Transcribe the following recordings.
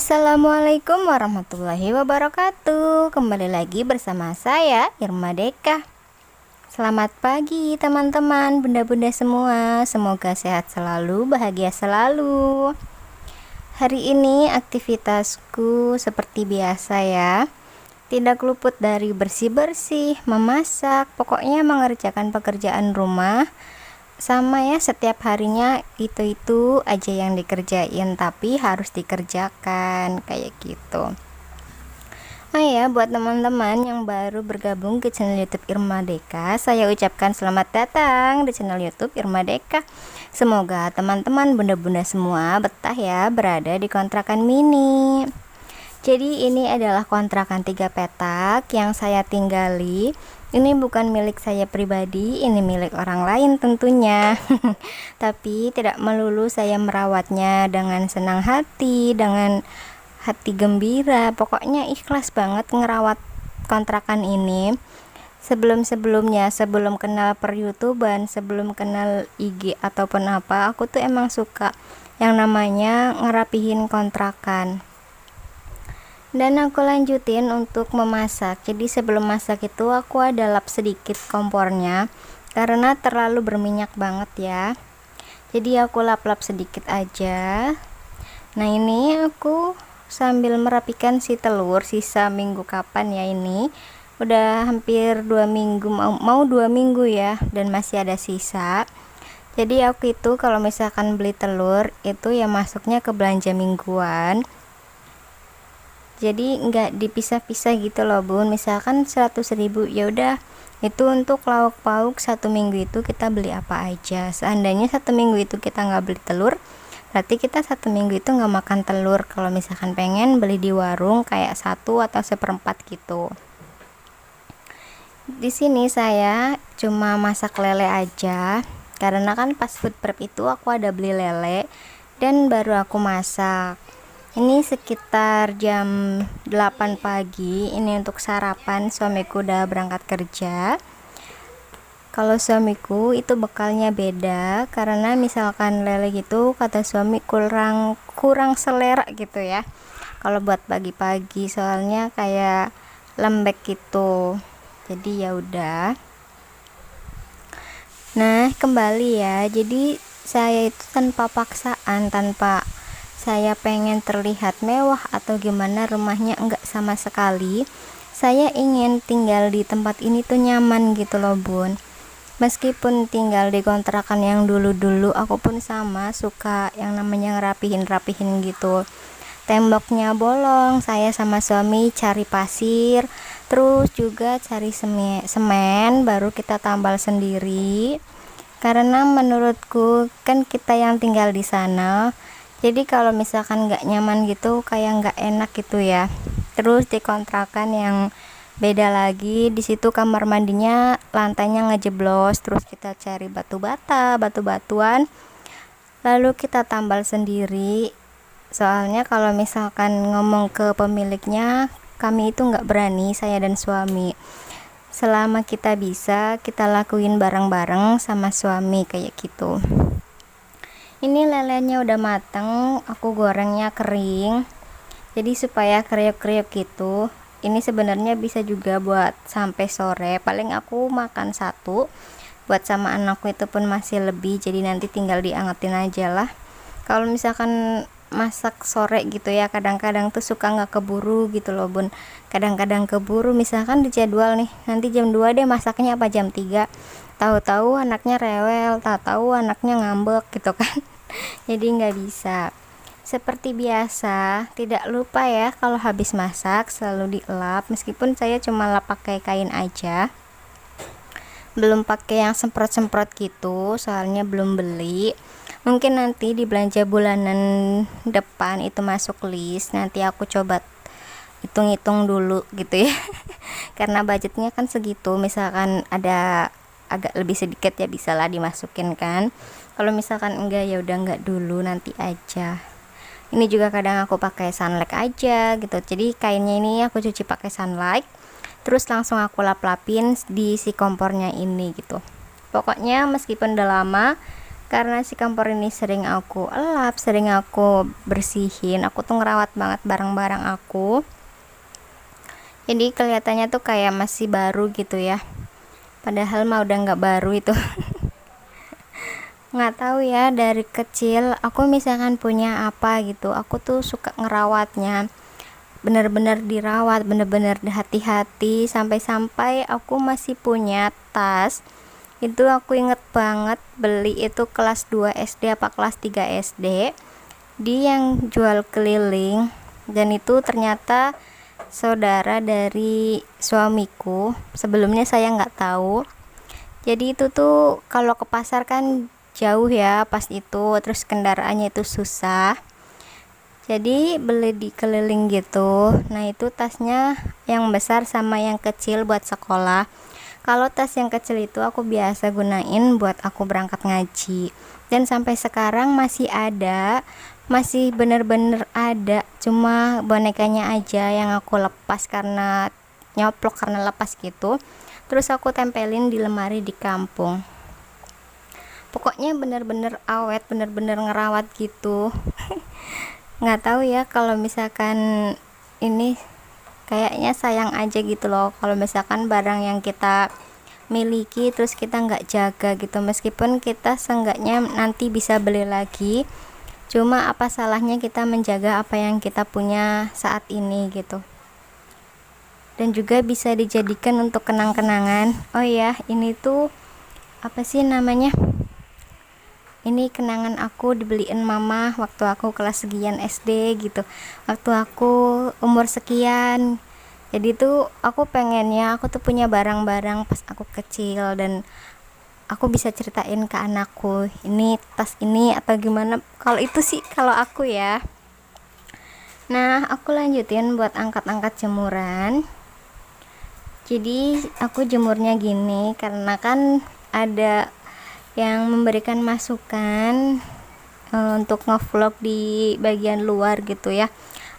Assalamualaikum warahmatullahi wabarakatuh. Kembali lagi bersama saya Irma Deka. Selamat pagi teman-teman, bunda-bunda semua. Semoga sehat selalu, bahagia selalu. Hari ini aktivitasku seperti biasa ya. Tidak luput dari bersih-bersih, memasak, pokoknya mengerjakan pekerjaan rumah. Sama ya, setiap harinya itu aja yang dikerjain, tapi harus dikerjakan kayak gitu. Nah ya, buat teman-teman yang baru bergabung ke channel YouTube Irma Deka, saya ucapkan selamat datang di channel YouTube Irma Deka. Semoga teman-teman bunda-bunda semua betah ya berada di kontrakan mini. Jadi ini adalah kontrakan 3 petak yang saya tinggali. Ini bukan milik saya pribadi, ini milik orang lain tentunya. Tapi tidak melulu saya merawatnya dengan senang hati, dengan hati gembira. Pokoknya ikhlas banget ngerawat kontrakan ini. Sebelum-sebelumnya, sebelum kenal per YouTuber, sebelum kenal IG ataupun apa, aku tuh emang suka yang namanya ngerapihin kontrakan. Dan aku lanjutin untuk memasak. Jadi sebelum masak itu aku ada lap sedikit kompornya karena terlalu berminyak banget ya. Jadi aku lap-lap sedikit aja. Nah ini aku sambil merapikan si telur sisa minggu kapan ya ini. Udah hampir 2 minggu, mau 2 minggu ya, dan masih ada sisa. Jadi aku itu kalau misalkan beli telur itu ya masuknya ke belanja mingguan. Jadi nggak dipisah-pisah gitu loh bun, misalkan 100.000 ya udah itu untuk lauk pauk 1 minggu itu kita beli apa aja. Seandainya 1 minggu itu kita nggak beli telur, berarti kita 1 minggu itu nggak makan telur. Kalau misalkan pengen beli di warung kayak 1 atau 1/4 gitu. Di sini saya cuma masak lele aja karena kan pas food prep itu aku ada beli lele dan baru aku masak. Ini sekitar jam 8 pagi. Ini untuk sarapan, suamiku udah berangkat kerja. Kalau suamiku itu bekalnya beda karena misalkan lele gitu kata suami kurang selera gitu ya. Kalau buat pagi-pagi soalnya kayak lembek gitu. Jadi ya udah. Nah, kembali ya. Jadi saya itu tanpa paksaan, tanpa saya pengen terlihat mewah atau gimana rumahnya, enggak sama sekali. Saya ingin tinggal di tempat ini tuh nyaman gitu loh bun. Meskipun tinggal di kontrakan yang dulu-dulu, aku pun sama suka yang namanya ngerapihin gitu. Temboknya bolong, saya sama suami cari pasir, terus juga cari semen, baru kita tambal sendiri. Karena menurutku kan kita yang tinggal di sana, jadi kalau misalkan nggak nyaman gitu kayak nggak enak gitu ya. Terus di kontrakan yang beda lagi, di situ kamar mandinya lantainya ngejeblos, terus kita cari batu-batuan lalu kita tambal sendiri. Soalnya kalau misalkan ngomong ke pemiliknya, kami itu nggak berani, saya dan suami. Selama kita bisa, kita lakuin bareng-bareng sama suami kayak gitu. Ini lelenya udah mateng, aku gorengnya kering. Jadi supaya kriuk-kriuk gitu. Ini sebenarnya bisa juga buat sampai sore. Paling aku makan 1. Buat sama anakku itu pun masih lebih, jadi nanti tinggal diangetin aja lah. Kalau misalkan masak sore gitu ya, kadang-kadang tuh suka nggak keburu gitu loh bun. Kadang-kadang keburu, misalkan di jadwal nih nanti jam 2 deh masaknya, apa jam 3, tahu-tahu anaknya rewel, tahu-tahu anaknya ngambek gitu kan. Jadi nggak bisa. Seperti biasa, tidak lupa ya kalau habis masak selalu dielap, meskipun saya cuma lap pakai kain aja, belum pakai yang semprot-semprot gitu soalnya belum beli. Mungkin nanti di belanja bulanan depan itu masuk list, nanti aku coba hitung-hitung dulu gitu ya. Karena budgetnya kan segitu, misalkan ada agak lebih sedikit ya bisalah dimasukin kan. Kalau misalkan enggak ya udah enggak dulu, nanti aja. Ini juga kadang aku pakai sunlight aja gitu. Jadi kainnya ini aku cuci pakai sunlight, terus langsung aku lap-lapin di si kompornya ini gitu. Pokoknya meskipun udah lama karena si kompor ini sering aku elap, sering aku bersihin, aku tuh ngerawat banget barang-barang aku, jadi kelihatannya tuh kayak masih baru gitu ya, padahal mah udah nggak baru itu. Nggak tahu ya, dari kecil aku misalkan punya apa gitu, aku tuh suka ngerawatnya, bener-bener dirawat, bener-bener hati-hati, sampai-sampai aku masih punya tas. Itu aku inget banget beli itu kelas 2 SD apa kelas 3 SD di yang jual keliling, dan itu ternyata saudara dari suamiku. Sebelumnya saya nggak tahu, jadi itu tuh kalau ke pasar kan jauh ya pas itu, terus kendaraannya itu susah, jadi beli di keliling gitu. Nah itu tasnya yang besar sama yang kecil buat sekolah. Kalau tas yang kecil itu aku biasa gunain buat aku berangkat ngaji, dan sampai sekarang masih ada, masih bener-bener ada, cuma bonekanya aja yang aku lepas karena nyoplok, karena lepas gitu, terus aku tempelin di lemari di kampung. Pokoknya bener-bener awet, bener-bener ngerawat gitu. Nggak tahu ya, kalau misalkan ini kayaknya sayang aja gitu loh kalau misalkan barang yang kita miliki terus kita nggak jaga gitu, meskipun kita seenggaknya nanti bisa beli lagi, cuma apa salahnya kita menjaga apa yang kita punya saat ini gitu, dan juga bisa dijadikan untuk kenang-kenangan. Oh ya, ini tuh apa sih namanya, ini kenangan aku dibeliin mama waktu aku kelas sekian SD gitu, waktu aku umur sekian. Jadi tuh aku pengennya aku tuh punya barang-barang pas aku kecil, dan aku bisa ceritain ke anakku ini tas ini atau gimana. Kalau itu sih kalau aku ya. Nah aku lanjutin buat angkat-angkat jemuran. Jadi aku jemurnya gini karena kan ada yang memberikan masukan untuk ngevlog di bagian luar gitu ya,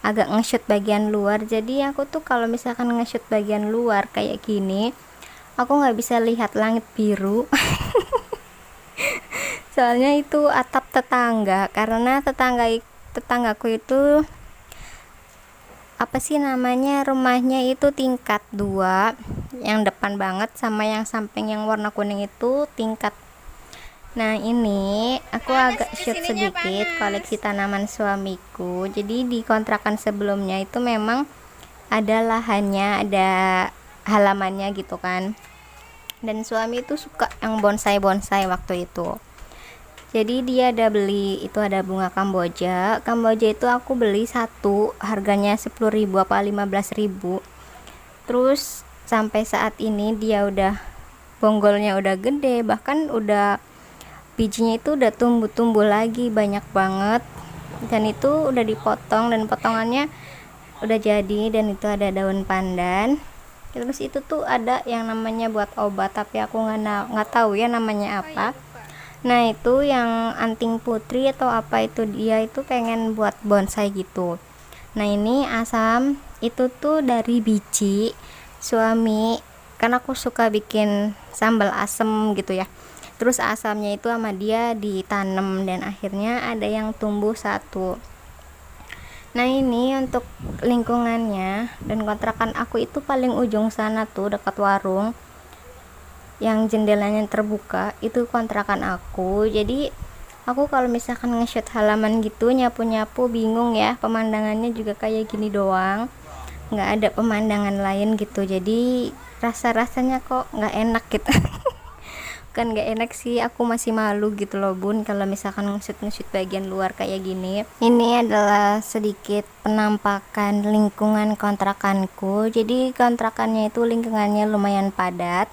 agak nge-shoot bagian luar. Jadi aku tuh kalau misalkan nge-shoot bagian luar kayak gini, aku nggak bisa lihat langit biru. Soalnya itu atap tetangga, karena tetanggaku itu apa sih namanya, rumahnya itu tingkat 2, yang depan banget sama yang samping yang warna kuning itu tingkat. Nah ini aku agak shoot sedikit koleksi tanaman suamiku. Jadi di kontrakan sebelumnya itu memang ada lahannya, ada halamannya gitu kan, dan suami itu suka yang bonsai waktu itu. Jadi dia ada beli, itu ada bunga Kamboja itu aku beli satu harganya 10.000 apa 15.000. Terus sampai saat ini dia udah bonggolnya udah gede, bahkan udah bijinya itu udah tumbuh lagi banyak banget, dan itu udah dipotong dan potongannya udah jadi, dan itu ada daun pandan. Terus itu tuh ada yang namanya buat obat, tapi aku nggak tahu ya namanya apa. Nah itu yang anting putri atau apa itu, dia itu pengen buat bonsai gitu. Nah ini asam itu tuh dari biji suami, karena aku suka bikin sambal asem gitu ya. Terus asamnya itu sama dia ditanam, dan akhirnya ada yang tumbuh satu. Nah ini untuk lingkungannya, dan kontrakan aku itu paling ujung sana tuh dekat warung yang jendelanya terbuka, itu kontrakan aku. Jadi aku kalau misalkan nge-shoot halaman gitu, nyapu-nyapu bingung ya, pemandangannya juga kayak gini doang, nggak ada pemandangan lain gitu, jadi rasa-rasanya kok nggak enak gitu. Kan nggak enak sih, aku masih malu gitu loh bun kalau misalkan nge-shoot bagian luar kayak gini. Ini adalah sedikit penampakan lingkungan kontrakanku. Jadi kontrakannya itu lingkungannya lumayan padat.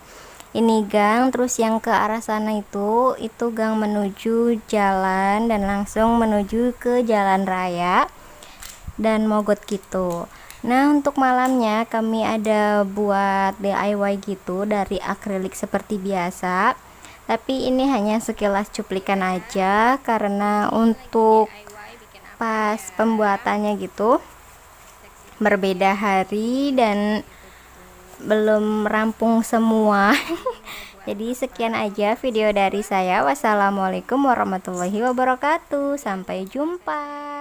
Ini gang, terus yang ke arah sana itu gang menuju jalan dan langsung menuju ke jalan raya dan mogot gitu. Nah untuk malamnya kami ada buat DIY gitu dari akrilik seperti biasa, tapi ini hanya sekilas cuplikan aja karena untuk pas pembuatannya gitu berbeda hari dan belum rampung semua. Jadi sekian aja video dari saya. Wassalamualaikum warahmatullahi wabarakatuh. Sampai jumpa.